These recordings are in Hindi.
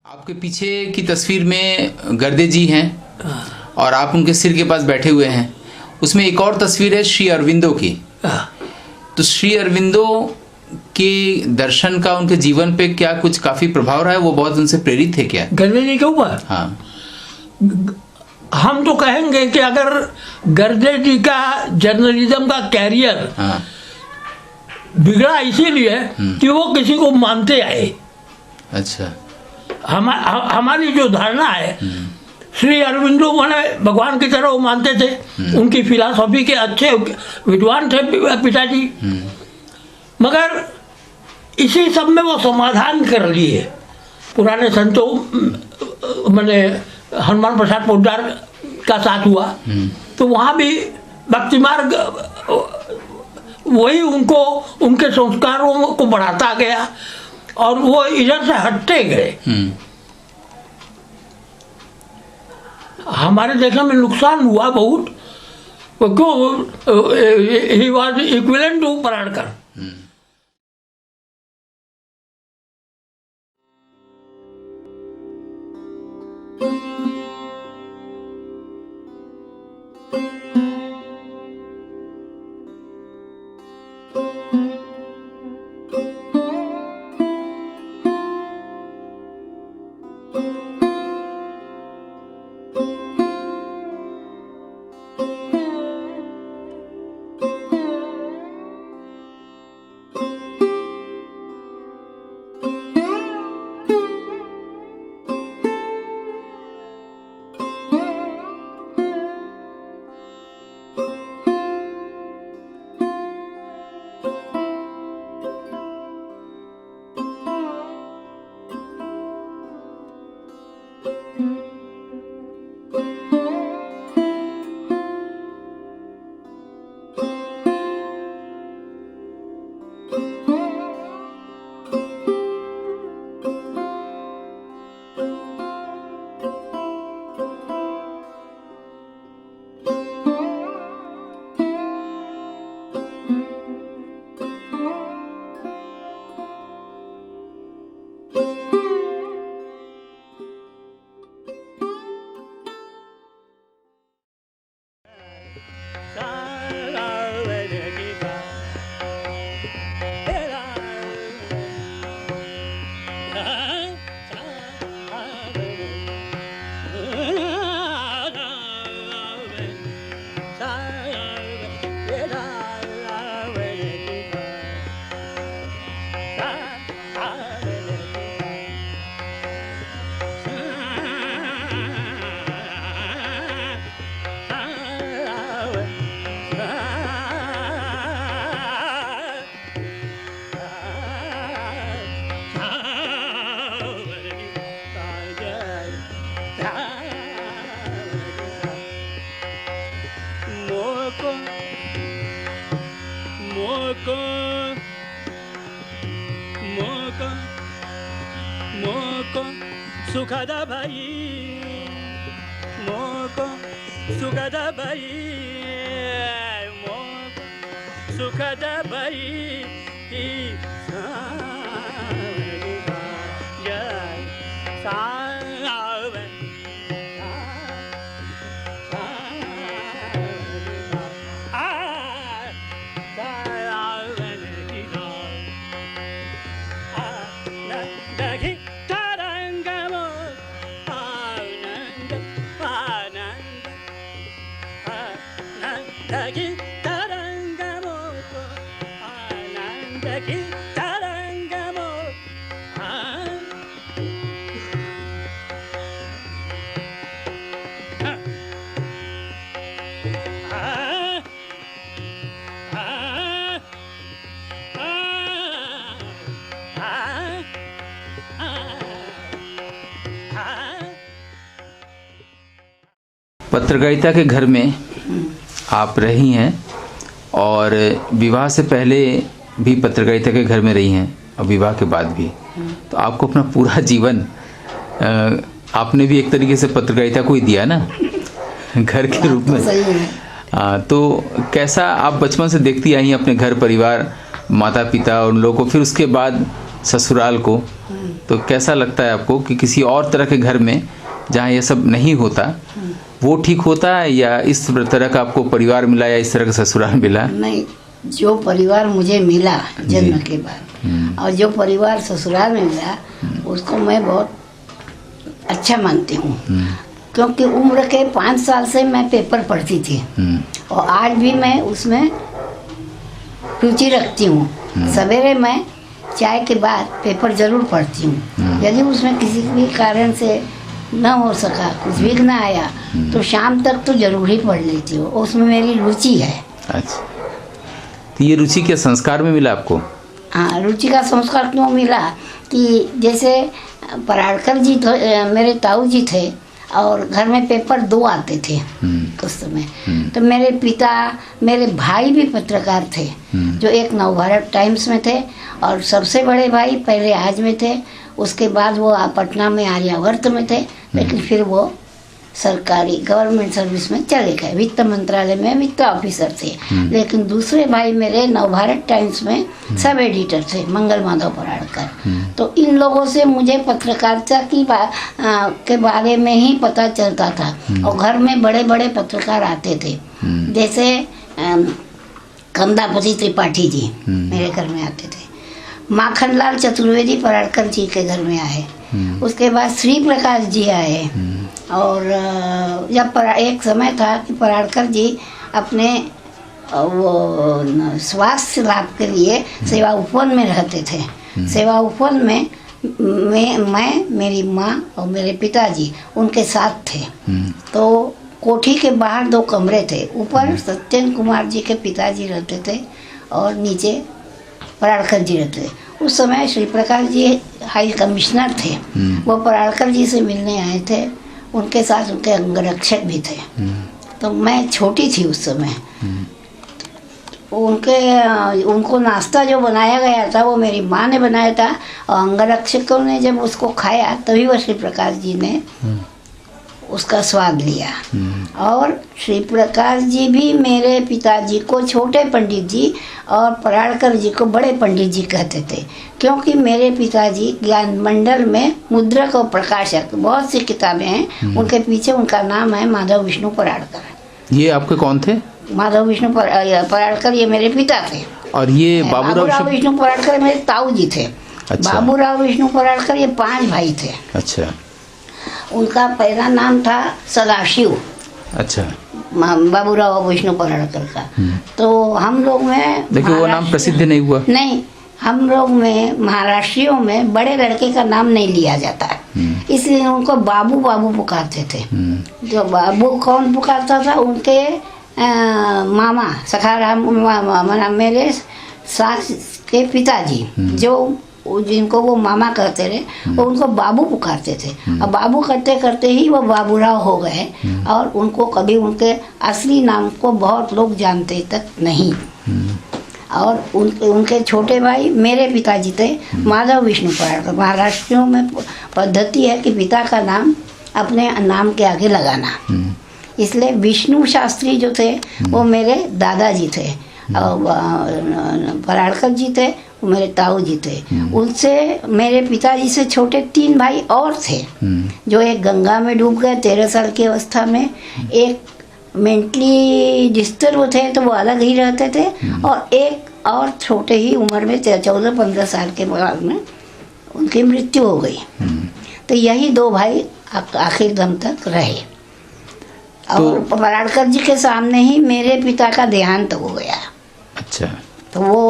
आपके पीछे की तस्वीर में गर्दे जी हैं और आप उनके सिर के पास बैठे हुए हैं। उसमें एक और तस्वीर है श्री अरविंदो की। तो श्री अरविंदो के दर्शन का उनके जीवन पे क्या कुछ काफी प्रभाव रहा है? वो बहुत उनसे प्रेरित थे क्या? गर्दे जी के ऊपर? हाँ, हम तो कहेंगे कि अगर गर्दे जी का जर्नलिज्म का कैरियर हाँ, बिगड़ा इसीलिए कि वो किसी को मानते आए। अच्छा, हमारी जो धारणा है, श्री अरविंदो माने भगवान की तरह वो मानते थे। उनकी फिलॉसफी के अच्छे विद्वान थे पिताजी, मगर इसी सब में वो समाधान कर लिए। पुराने संतों मैंने हनुमान प्रसाद पोद्दार का साथ हुआ तो वहाँ भी भक्ति मार्ग वही उनको उनके संस्कारों को बढ़ाता गया और वो इधर से हटते गए। हमारे देश में नुकसान हुआ बहुत, क्यों? He was equivalent to Paradkar. सुखद भई मोको सुखद भई मोको सुखद भई जय सावन पत्रकारिता के घर में आप रही हैं और विवाह से पहले भी पत्रकारिता के घर में रही हैं और विवाह के बाद भी। तो आपको अपना पूरा जीवन आपने भी एक तरीके से पत्रकारिता को ही दिया ना, घर के रूप में। तो कैसा आप बचपन से देखती आई हैं अपने घर परिवार, माता पिता और उन लोगों को, फिर उसके बाद ससुराल को, तो कैसा लगता है आपको कि किसी और तरह के घर में जहाँ ये सब नहीं होता वो ठीक होता है, या इस तरह का आपको परिवार मिला, या इस तरह का ससुराल मिला? नहीं, जो परिवार मुझे मिला जन्म के बाद और जो परिवार ससुराल में मिला उसको मैं बहुत अच्छा मानती हूँ, क्योंकि उम्र के 5 साल से मैं पेपर पढ़ती थी और आज भी मैं उसमें रुचि रखती हूँ। सवेरे मैं चाय के बाद पेपर जरूर पढ़ती हूँ। यदि उसमें किसी भी कारण से न हो सका, कुछ विघ्न आया, तो शाम तक तो जरूर ही पढ़ लेती हूँ। उसमें मेरी रुचि है। अच्छा, तो ये रुचि क्या संस्कार में मिला आपको? हाँ, रुचि का संस्कार क्यों मिला कि जैसे पराड़कर जी मेरे ताऊ जी थे और घर में पेपर 2 आते थे उस समय। तो मेरे पिता, मेरे भाई भी पत्रकार थे, जो एक नवभारत टाइम्स में थे और सबसे बड़े भाई पहले आज में थे, उसके बाद वो पटना में आर्यावर्त में थे, लेकिन फिर वो सरकारी गवर्नमेंट सर्विस में चले गए, वित्त मंत्रालय में वित्त ऑफिसर थे। लेकिन दूसरे भाई मेरे नवभारत टाइम्स में सब एडिटर थे, मंगल माधव पराड़कर। तो इन लोगों से मुझे पत्रकारिता के बारे में ही पता चलता था और घर में बड़े बड़े पत्रकार आते थे, जैसे कमदापति त्रिपाठी जी मेरे घर में आते थे, माखनलाल चतुर्वेदी पराड़कर जी के घर में आए, उसके बाद श्री प्रकाश जी आए। और जब एक समय था कि पराड़कर जी अपने वो स्वास्थ्य लाभ के लिए सेवा उपवन में रहते थे। सेवा उपवन में मैं, मेरी माँ और मेरे पिताजी उनके साथ थे। तो कोठी के बाहर 2 कमरे थे, ऊपर सत्येंद्र कुमार जी के पिताजी रहते थे और नीचे पराड़कर जी रहते थे। उस समय श्री प्रकाश जी हाई कमिश्नर थे, वो पराड़कर जी से मिलने आए थे, उनके साथ उनके अंगरक्षक भी थे। तो मैं छोटी थी उस समय। उनको नाश्ता जो बनाया गया था वो मेरी माँ ने बनाया था और अंगरक्षकों ने जब उसको खाया तभी वो श्री प्रकाश जी ने उसका स्वाद लिया। और श्री प्रकाश जी भी मेरे पिताजी को छोटे पंडित जी और पराड़कर जी को बड़े पंडित जी कहते थे, क्योंकि मेरे पिताजी ज्ञान मंडल में मुद्रक और प्रकाशक बहुत सी किताबें हैं, उनके पीछे उनका नाम है माधव विष्णु पराड़कर। ये आपके कौन थे? माधव विष्णु पराड़कर ये मेरे पिता थे। और ये बाबूराव विष्णु पराड़कर मेरे ताऊ जी थे। अच्छा। बाबूराव विष्णु पराड़कर ये 5 भाई थे। अच्छा। उनका पहला नाम था सदाशिव। अच्छा। बाबूराव विष्णु पराड़कर का। तो हम लोग में, लेकिन वो नाम प्रसिद्ध नहीं हुआ। नहीं, हम लोग में महाराष्ट्रियों में बड़े लड़के का नाम नहीं लिया जाता, इसलिए उनको बाबू बाबू पुकारते थे। जो बाबू कौन पुकारता था? उनके मामा सखाराम, मेरे सास के पिताजी, जो जिनको वो मामा कहते रहे, वो उनको बाबू पुकारते थे। और बाबू करते करते ही वो बाबूराव हो गए और उनको कभी उनके असली नाम को बहुत लोग जानते तक नहीं। और उनके छोटे भाई मेरे पिताजी थे, माधव विष्णु पराड़कर। महाराष्ट्रियों में पद्धति है कि पिता का नाम अपने नाम के आगे लगाना, इसलिए विष्णु शास्त्री जो थे वो मेरे दादाजी थे और पराड़कर जी थे वो मेरे ताऊ जी थे। उनसे मेरे पिताजी से छोटे 3 भाई और थे, जो एक गंगा में डूब गए 13 साल की अवस्था में, एक मेंटली डिस्टर्ब थे तो वो अलग ही रहते थे, और एक और छोटे ही उम्र में 14-15 साल के बाद में उनकी मृत्यु हो गई। तो यही 2 भाई आखिर दम तक रहे। और पराड़कर जी के सामने ही मेरे पिता का देहांत हो गया। अच्छा। तो वो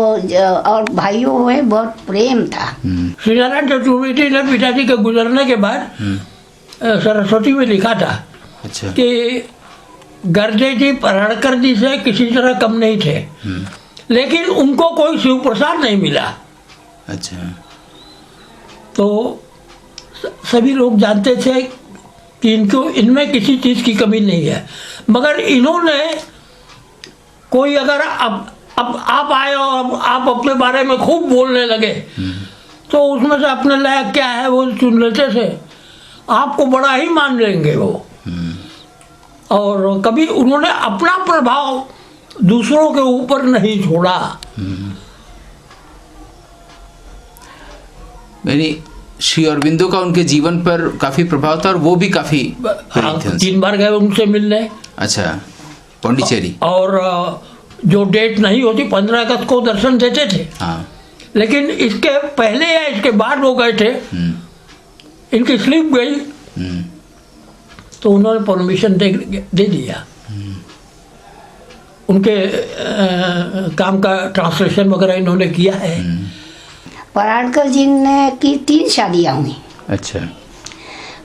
और भाइयों में बहुत प्रेम था। श्री नारायण चतुर्वेदी ने पिताजी के गुजरने के बाद सरस्वती में लिखा था। अच्छा। कि गर्जे जी पराड़कर जी से किसी तरह कम नहीं थे, लेकिन उनको कोई शिव प्रसाद नहीं मिला। अच्छा। तो सभी लोग जानते थे कि इनमें किसी चीज़ की कमी नहीं है, मगर इन्होंने कोई अगर अब आप आए और आप अपने बारे में खूब बोलने लगे तो उसमें से अपने लायक क्या है वो चुन लेते थे, आपको बड़ा ही मान लेंगे वो। और कभी उन्होंने अपना प्रभाव दूसरों के ऊपर नहीं छोड़ा। यानी श्री अरविंदो का उनके जीवन पर काफी प्रभाव था और वो भी काफी प्रेरित थे उनसे। 3 बार गए उनसे मिलने। अच्छा, पौंडीचेरी। और जो डेट नहीं होती 15 अगस्त को दर्शन देते थे। हाँ। लेकिन इसके पहले या इसके बाद वो गए थे, इनकी स्लिप गई तो उन्होंने परमिशन दे दिया। उनके काम का ट्रांसलेशन वगैरह इन्होंने किया है। पराड़कर जी ने की 3 शादियाँ हुई। अच्छा।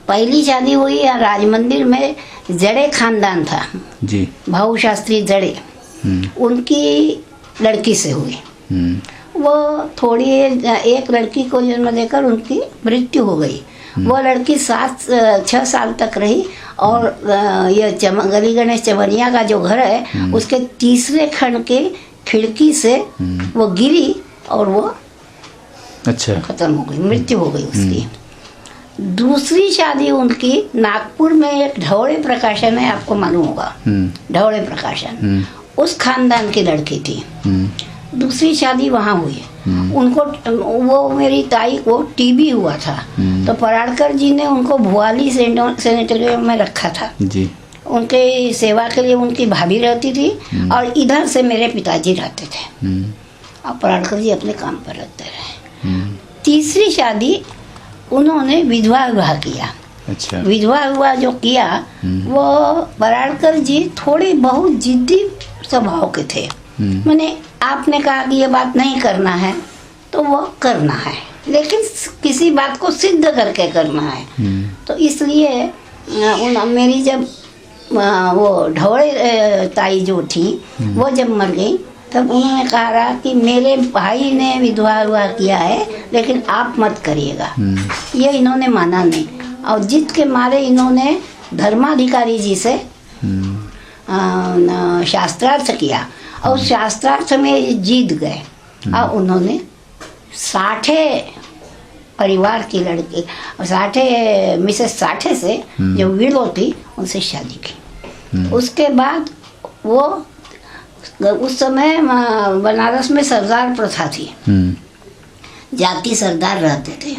पहली शादी हुई राजमंदिर में, जड़े खानदान था जी, भाऊ शास्त्री जड़े, उनकी लड़की से हुई। वो थोड़ी एक लड़की को जन्म देकर उनकी मृत्यु हो गई। वो लड़की 6 साल तक रही और ये गली गणेश चवनिया का जो घर है उसके 3रे खंड के खिड़की से वो गिरी और वो अच्छा खत्म हो गई, मृत्यु हो गई उसकी। दूसरी शादी उनकी नागपुर में एक ढौड़े प्रकाशन है, आपको मालूम होगा, ढौड़े प्रकाशन, उस खानदान की लड़की थी। दूसरी शादी वहाँ हुई। उनको वो मेरी ताई को टीबी हुआ था, तो पराड़कर जी ने उनको भुआली सेनेटोरियम में रखा था जी। उनके सेवा के लिए उनकी भाभी रहती थी और इधर से मेरे पिताजी रहते थे और पराड़कर जी अपने काम पर रहते रहे। तीसरी शादी उन्होंने विधवा विवाह किया। अच्छा। विधवा विवाह जो किया वो पराड़कर जी थोड़े बहुत जिद्दी स्वभाव के थे। मैंने आपने कहा कि ये बात नहीं करना है तो वो करना है, लेकिन किसी बात को सिद्ध करके करना है। तो इसलिए मेरी जब वो ढौड़े ताई जो थी वो जब मर गई तब उन्होंने कहा कि मेरे भाई ने विधवा विवाह किया है लेकिन आप मत करिएगा। ये इन्होंने माना नहीं और जिद के मारे इन्होंने धर्माधिकारी जी से शास्त्रार्थ किया और शास्त्रार्थ में जीत गए और उन्होंने 60 परिवार की लड़की 60 मिसेस 60 से जो विडो थी उनसे शादी की। उसके बाद वो उस समय बनारस में सरदार प्रथा थी, जाति सरदार रहते थे।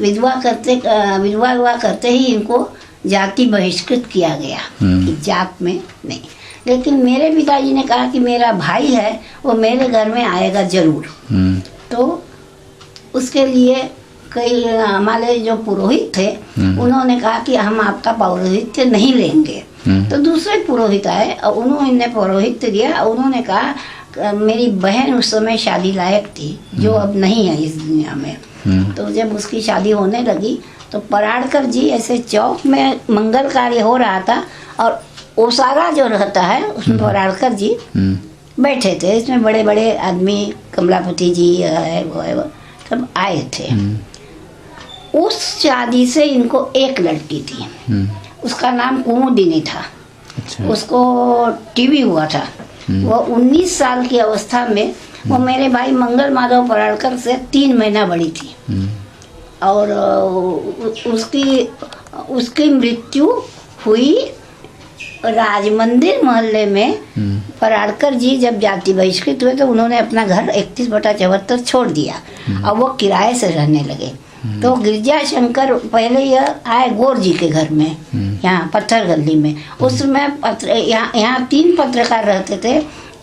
विधवा विवाह करते ही इनको जाति बहिष्कृत किया गया कि जात में नहीं। लेकिन मेरे पिताजी ने कहा कि मेरा भाई है वो मेरे घर में आएगा जरूर। तो उसके लिए कई हमारे जो पुरोहित थे उन्होंने कहा कि हम आपका पौरोहित्य नहीं लेंगे। तो दूसरे पुरोहित आए और उन्होंने पौरोहित्य दिया। उन्होंने कहा मेरी बहन उस समय शादी लायक थी जो अब नहीं है इस दुनिया में। तो जब उसकी शादी होने लगी तो पराड़कर जी ऐसे चौक में मंगल कार्य हो रहा था और ओसारा जो रहता है उसमें पराड़कर जी बैठे थे। इसमें बड़े बड़े आदमी कमलापति जी है वो है वो सब आए थे। उस शादी से इनको एक लड़की थी, उसका नाम कुमुदिनी था। अच्छा। उसको टीबी हुआ था। वो 19 साल की अवस्था में वो मेरे भाई मंगल माधव पराड़कर से 3 महीना बड़ी थी और उसकी मृत्यु हुई राजमंदिर मोहल्ले में। पराड़कर जी जब जाति बहिष्कृत हुए तो उन्होंने अपना घर 31/74 छोड़ दिया और वो किराए से रहने लगे। तो गिरजा शंकर पहले यह आए गौर जी के घर में, यहाँ पत्थर गली में। उसमें यहाँ 3 पत्रकार रहते थे,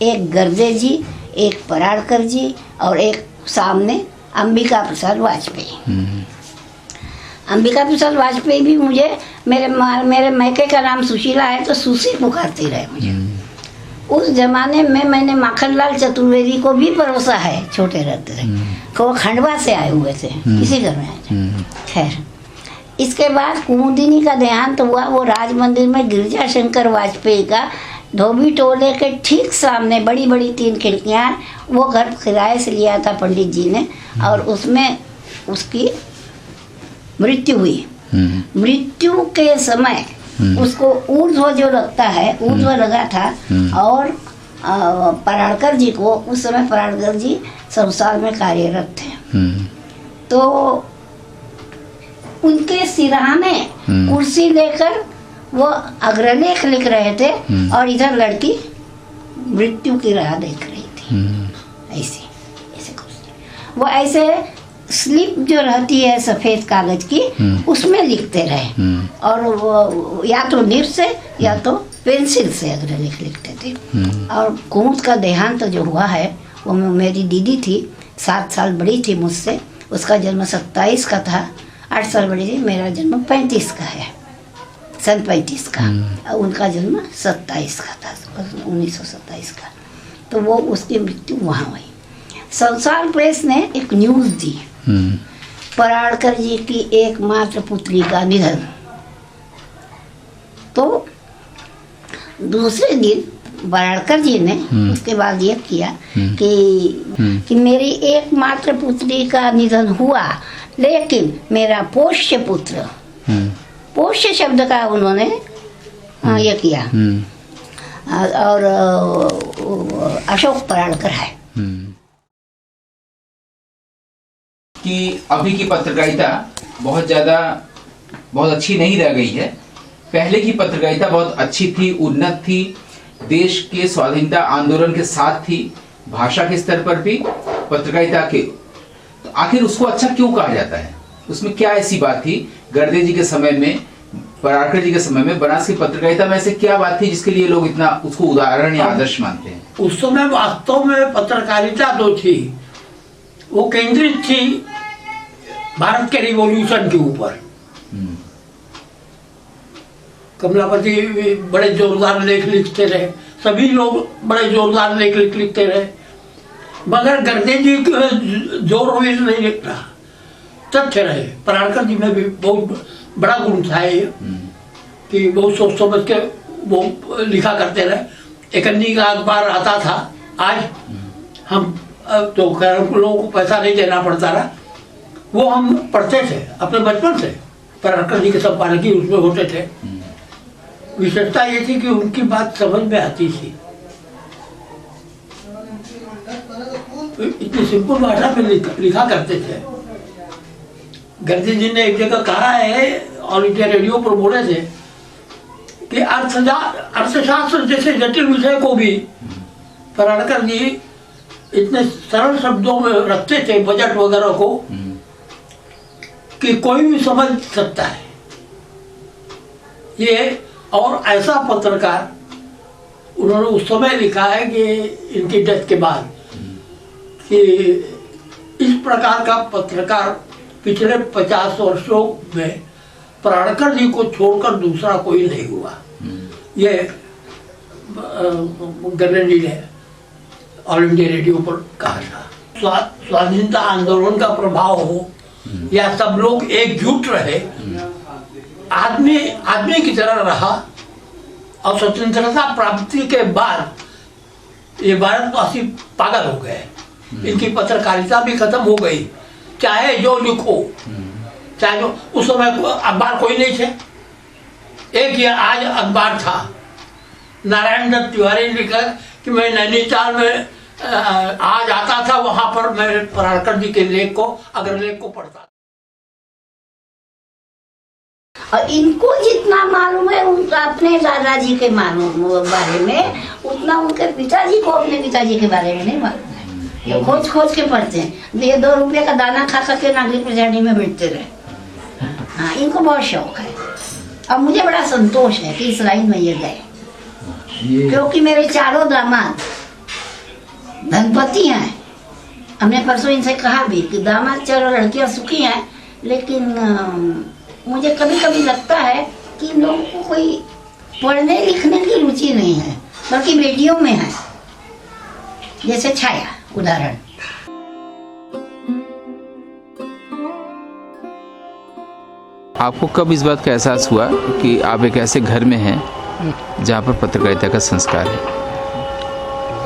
एक गर्दे जी, एक पराड़कर जी और एक सामने अंबिका प्रसाद वाजपेयी। अंबिका प्रसाद वाजपेयी भी मुझे मेरे मैके का नाम सुशीला है तो सुशी पुकारती रहे मुझे। उस जमाने में मैंने माखनलाल चतुर्वेदी को भी परोसा है, छोटे रहते थे, वो खंडवा से आए हुए थे, इसी घर में आए थे। खैर इसके बाद कुमुदिनी का देहांत हुआ। वो राज मंदिर में गिरजा शंकर वाजपेयी का धोबी टोले के ठीक सामने बड़ी बड़ी 3 खिड़कियाँ, वो घर किराए से लिया था पंडित जी ने और उसमें उसकी मृत्यु हुई। मृत्यु के समय उसको ऊर्ध्व जो लगता है ऊर्ध्व लगा था और पराड़कर जी को उस समय पराड़कर जी संसार में कार्यरत थे। तो उनके सिरहाने कुर्सी लेकर वो अग्रलेख लिख रहे थे और इधर लड़की मृत्यु की राह देख रही थी। ऐसे कुर्सी वो ऐसे स्लिप जो रहती है सफेद कागज की उसमें लिखते रहे, और वो या तो निर से या तो पेंसिल से अगर लिखते थे। और कुमुद का देहांत जो हुआ है वो मेरी दीदी थी, 7 साल बड़ी थी मुझसे, उसका जन्म 27 का था, 8 साल बड़ी थी, मेरा जन्म 35 का है, सन 35 का, उनका जन्म 27 का था, 1927 का। तो वो उसकी मृत्यु वहाँ हुई। संसार प्रेस ने एक न्यूज़ दी, पराड़कर जी की एकमात्र पुत्री का निधन। तो दूसरे दिन पराड़कर जी ने उसके बाद ये किया कि मेरी एकमात्र पुत्री का निधन हुआ, लेकिन मेरा पोष्य पुत्र, पोष्य शब्द का उन्होंने ये किया, और अशोक पराड़कर है। कि अभी की पत्रकारिता बहुत अच्छी नहीं रह गई है। पहले की पत्रकारिता बहुत अच्छी थी, उन्नत थी, देश के स्वाधीनता आंदोलन के साथ थी, भाषा के स्तर पर भी पत्रकारिता के। तो आखिर उसको अच्छा क्यों कहा जाता है? उसमें क्या ऐसी बात थी गर्दे जी के समय में, पराड़कर जी के समय में, बनारस की पत्रकारिता में ऐसे क्या बात थी जिसके लिए लोग इतना उसको उदाहरण या आदर्श मानते हैं? उस समय वास्तव में पत्रकारिता जो थी वो केंद्रित थी भारत के रिवॉल्यूशन के ऊपर। कमलापति बड़े जोरदार लेख लिखते रहे, सभी लोग बड़े जोरदार लेख लिखते रहे, मगर गर्दे जी जोर नहीं लिख रहा, तथ्य रहे। पराड़कर जी में भी बहुत बड़ा गुण था ये कि बहुत सोच समझ के वो लिखा करते रहे। एक अन्नी का अखबार आता था, आज हम तो लोगों को पैसा नहीं देना पड़ता रहा, वो हम पढ़ते थे अपने बचपन से। पराड़कर जी के संपादकीय उसमें होते थे। विशेषता ये थी कि उनकी बात समझ में आती थी, इतनी सिंपल भाषा में लिखा करते थे। गर्दे जी ने एक जगह कहा है, ऑल इंडिया रेडियो पर बोले थे कि अर्थशास्त्र जैसे जटिल विषय को भी पराड़कर जी इतने सरल शब्दों में रखते थे, बजट वगैरह को, कि कोई भी समझ सकता है ये। और ऐसा पत्रकार उन्होंने उस समय लिखा है कि इनकी डेथ के बाद, कि इस प्रकार का पत्रकार पिछले 50 वर्षों में पराड़कर जी को छोड़कर दूसरा कोई नहीं हुआ। ये गर्दे जी ने ऑल इंडिया रेडियो पर कहा था। स्वाधीनता आंदोलन का प्रभाव हो या सब लोग एकजुट रहे, आदमी की तरह रहा, और स्वतंत्रता प्राप्ति के बाद ये भारतवासी पागल हो गए। इनकी पत्रकारिता भी खत्म हो गई, चाहे जो लिखो, चाहे जो। उस समय अखबार कोई नहीं थे, एक ही आज अखबार था। नारायण दत्त तिवारी ने लिखा कि मैं नैनीताल में आज आता था, वहां पर मैं पराड़कर जी के लेख को, अग्रलेख को पढ़ता। और इनको जितना मालूम है उनका अपने दादाजी के बारे में, उतना उनके पिताजी को अपने पिताजी के बारे में नहीं मालूम है। ये खोज के पढ़ते हैं। ये 2 रुपये का दाना खा के नागरिक प्रजानी में बैठते रहे। हाँ, इनको बहुत शौक है, और मुझे बड़ा संतोष है कि इस लाइन में ये गए, क्योंकि मेरे 4 दामाद धनपति हैं। हमने परसों इनसे कहा भी कि दामाद 4 लड़कियां सुखी हैं, लेकिन मुझे कभी कभी लगता है कि इन लोगों को कोई पढ़ने लिखने की रुचि नहीं है, बल्कि बेटियों में है। जैसे छाया उदाहरण। आपको कब इस बात का एहसास हुआ कि आप एक ऐसे घर में हैं जहाँ पर पत्रकारिता का संस्कार है?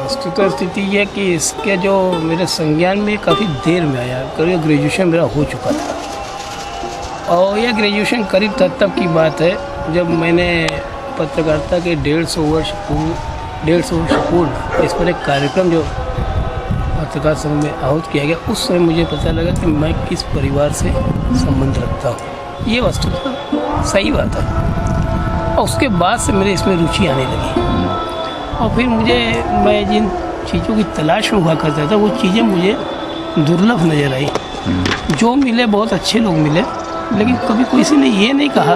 वस्तुतः स्थिति यह कि इसके जो मेरे संज्ञान में काफ़ी देर में आया, करीब ग्रेजुएशन मेरा हो चुका था, और यह ग्रेजुएशन करीब तब की बात है जब मैंने पत्रकारिता के 150 वर्ष पूर्ण इस पर एक कार्यक्रम जो पत्रकार संघ में आहूत किया गया, उस समय मुझे पता लगा कि मैं किस परिवार से संबंध रखता हूँ। ये वस्तुतः सही बात है, और उसके बाद से मेरे इसमें रुचि आने लगी, और फिर मैं जिन चीज़ों की तलाश में हुआ करता था वो चीज़ें मुझे दुर्लभ नज़र आई। जो मिले बहुत अच्छे लोग मिले, लेकिन कभी किसी ने ये नहीं कहा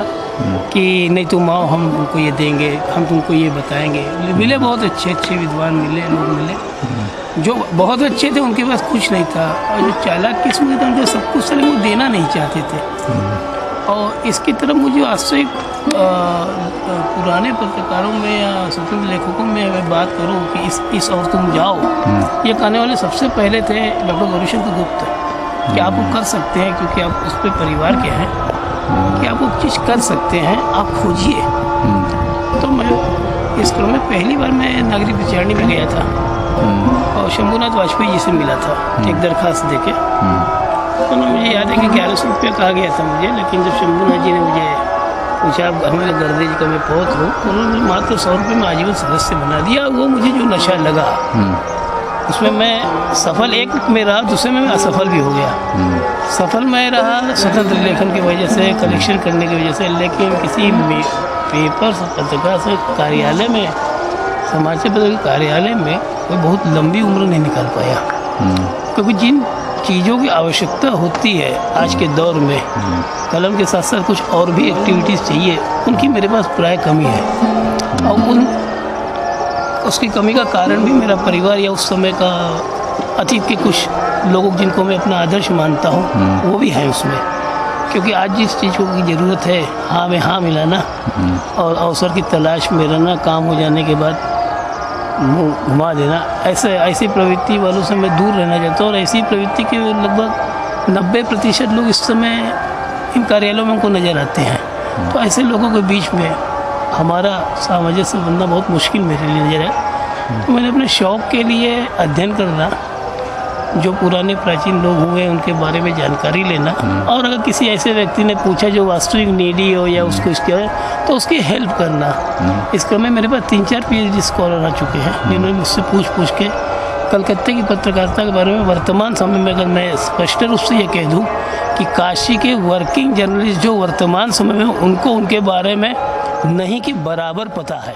कि नहीं तुम आओ हम तुमको ये देंगे, हम तुमको ये बताएंगे। मिले बहुत अच्छे अच्छे विद्वान मिले, लोग मिले जो बहुत अच्छे थे, उनके पास कुछ नहीं था, और जो चालाक किस्म के थे उनके सब कुछ था, वो देना नहीं चाहते थे। और इसकी तरफ मुझे वास्तविक पुराने पत्रकारों में या स्वतंत्र लेखकों में मैं बात करूं कि इस और तुम जाओ, ये कहने वाले सबसे पहले थे डॉक्टर गौरीशंकर गुप्त, कि आप वो कर सकते हैं क्योंकि आप उस पर परिवार के हैं, कि आप वो चीज़ कर सकते हैं, आप खोजिए। तो मैं इस क्रम में पहली बार मैं नागरिक विचारणी में गया था और शंभूनाथ वाजपेयी जी से मिला था एक दरखास्त देके। तो ना मुझे याद है कि 1100 रुपये कहा गया था मुझे, लेकिन जब शंभूनाथ जी ने मुझे पूछा घर में गर्दे जी का मैं पहुँच हूँ, उन्होंने मुझे मात्र 100 रुपये में आजीवन सदस्य बना दिया। वो मुझे जो नशा लगा उसमें मैं सफल एक में रहा, दूसरे में असफल भी हो गया। सफल मैं रहा स्वतंत्र लेखन की वजह से, कलेक्शन करने की वजह से, लेकिन किसी पेपर पत्रकार से कार्यालय में, समाचार पत्र के कार्यालय में कोई बहुत लंबी उम्र नहीं निकाल पाया। क्योंकि जिन चीज़ों की आवश्यकता होती है आज के दौर में, कलम के साथ साथ कुछ और भी एक्टिविटीज़ चाहिए, उनकी मेरे पास प्राय कमी है। और उसकी कमी का कारण भी मेरा परिवार या उस समय का अतीत के कुछ लोगों जिनको मैं अपना आदर्श मानता हूँ वो भी है उसमें। क्योंकि आज जिस चीज़ की ज़रूरत है, हाँ में हाँ मिलाना और अवसर की तलाश में रहना, काम हो जाने के बाद मुँह घुमा देना, ऐसी प्रवृत्ति वालों से मैं दूर रहना चाहता हूँ। और ऐसी प्रवृत्ति के लगभग 90% लोग इस समय इन कार्यालयों में हमको नज़र आते हैं। तो ऐसे लोगों के बीच में हमारा सामंजस्य बनना बहुत मुश्किल मेरे लिए नजर है। तो मैंने अपने शौक़ के लिए अध्ययन करना, जो पुराने प्राचीन लोग हुए उनके बारे में जानकारी लेना, और अगर किसी ऐसे व्यक्ति ने पूछा जो वास्तविक नीडी हो या उसको इसके तो उसकी हेल्प करना। इस क्रम में मेरे पास 3-4 PhD स्कॉलर आ चुके हैं जिन्होंने मुझसे पूछ के कलकत्ते की पत्रकारिता के बारे में वर्तमान समय में, अगर मैं स्पष्ट रूप से ये कह दूँ कि काशी के वर्किंग जर्नलिस्ट जो वर्तमान समय में, उनको उनके बारे में नहीं कि बराबर पता है।